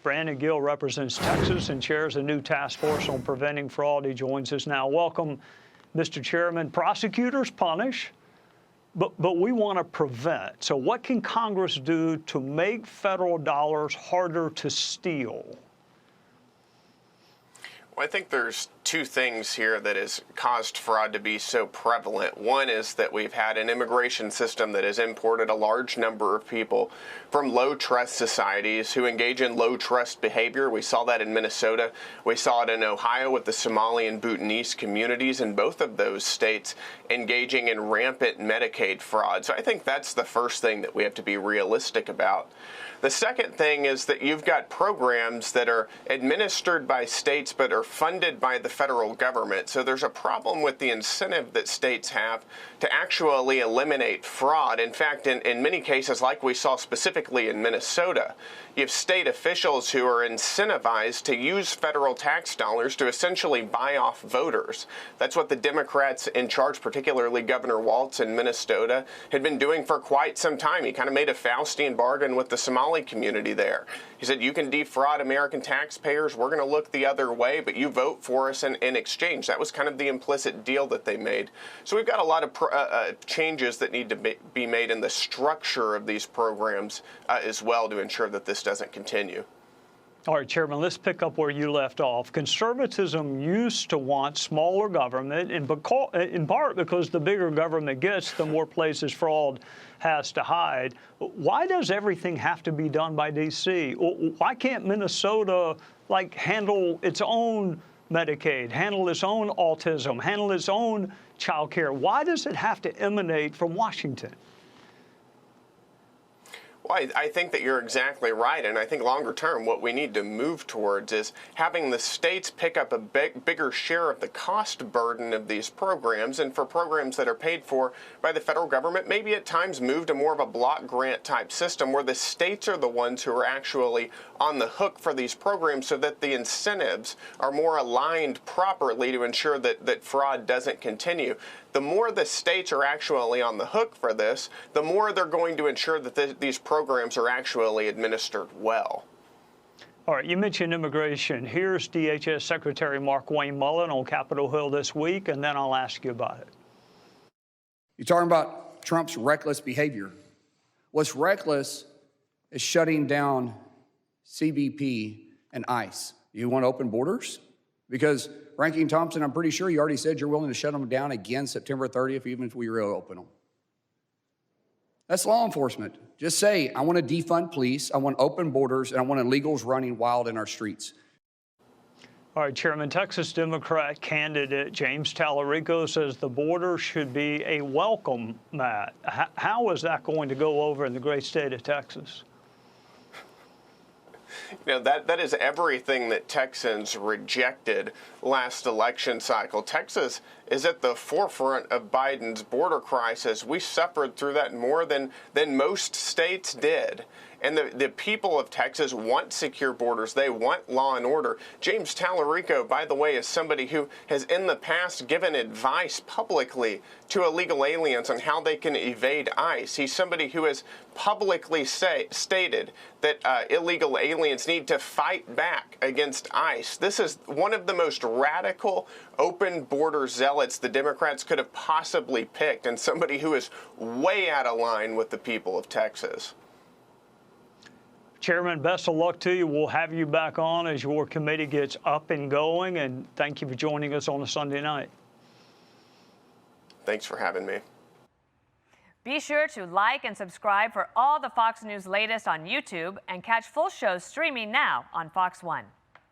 Brandon Gill represents Texas and chairs a new task force on preventing fraud. He joins us now. Welcome, Mr. Chairman. Prosecutors punish, but we want to prevent. So what can Congress do to make federal dollars harder to steal? Well, I think there's two things here that has caused fraud to be so prevalent. One is that we've had an immigration system that has imported a large number of people from low-trust societies who engage in low-trust behavior. We saw that in Minnesota. We saw it in Ohio with the Somali and Bhutanese communities in both of those states engaging in rampant Medicaid fraud. So I think that's the first thing that we have to be realistic about. The second thing is that you've got programs that are administered by states but are funded by the federal government. So there's a problem with the incentive that states have to actually eliminate fraud. In fact, in many cases, like we saw specifically in Minnesota, you have state officials who are incentivized to use federal tax dollars to essentially buy off voters. That's what the Democrats in charge, particularly Governor Walz in Minnesota, had been doing for quite some time. He kind of made a Faustian bargain with the Somali community there. He said, you can defraud American taxpayers, we're going to look the other way, but you vote for us in exchange. That was kind of the implicit deal that they made. So we've got a lot of changes that need to be made in the structure of these programs as well to ensure that this doesn't continue. All right, Chairman, let's pick up where you left off. Conservatism used to want smaller government, in part because the bigger government gets, the more places fraud has to hide. Why does everything have to be done by D.C.? Why can't Minnesota, handle its own Medicaid, handle its own autism, handle its own child care? Why does it have to emanate from Washington? Well, I think that you're exactly right, and I think longer term what we need to move towards is having the states pick up a bigger share of the cost burden of these programs, and for programs that are paid for by the federal government, maybe at times move to more of a block grant type system where the states are the ones who are actually on the hook for these programs so that the incentives are more aligned properly to ensure that fraud doesn't continue. The more the states are actually on the hook for this, the more they're going to ensure that these programs are actually administered well. All right, you mentioned immigration. Here's DHS Secretary Mark Wayne Mullen on Capitol Hill this week, and then I'll ask you about it. You're talking about Trump's reckless behavior. What's reckless is shutting down CBP and ICE. You want to open borders? Because Ranking Thompson, I'm pretty sure you already said you're willing to shut them down again September 30th, even if we reopen them. That's law enforcement. Just say, I want to defund police, I want open borders, and I want illegals running wild in our streets. All right, Chairman, Texas Democrat candidate James Talarico says the border should be a welcome mat. How is that going to go over in the great state of Texas? You know, that is everything that Texans rejected last election cycle. Texas is at the forefront of Biden's border crisis. We suffered through that more than most states did. And the people of Texas want secure borders. They want law and order. James Talarico, by the way, is somebody who has in the past given advice publicly to illegal aliens on how they can evade ICE. He's somebody who has publicly stated that illegal aliens need to fight back against ICE. This is one of the most radical open border zealots the Democrats could have possibly picked, and somebody who is way out of line with the people of Texas. Chairman, best of luck to you. We'll have you back on as your committee gets up and going, and thank you for joining us on a Sunday night. Thanks for having me. Be sure to like and subscribe for all the Fox News latest on YouTube and catch full shows streaming now on Fox One.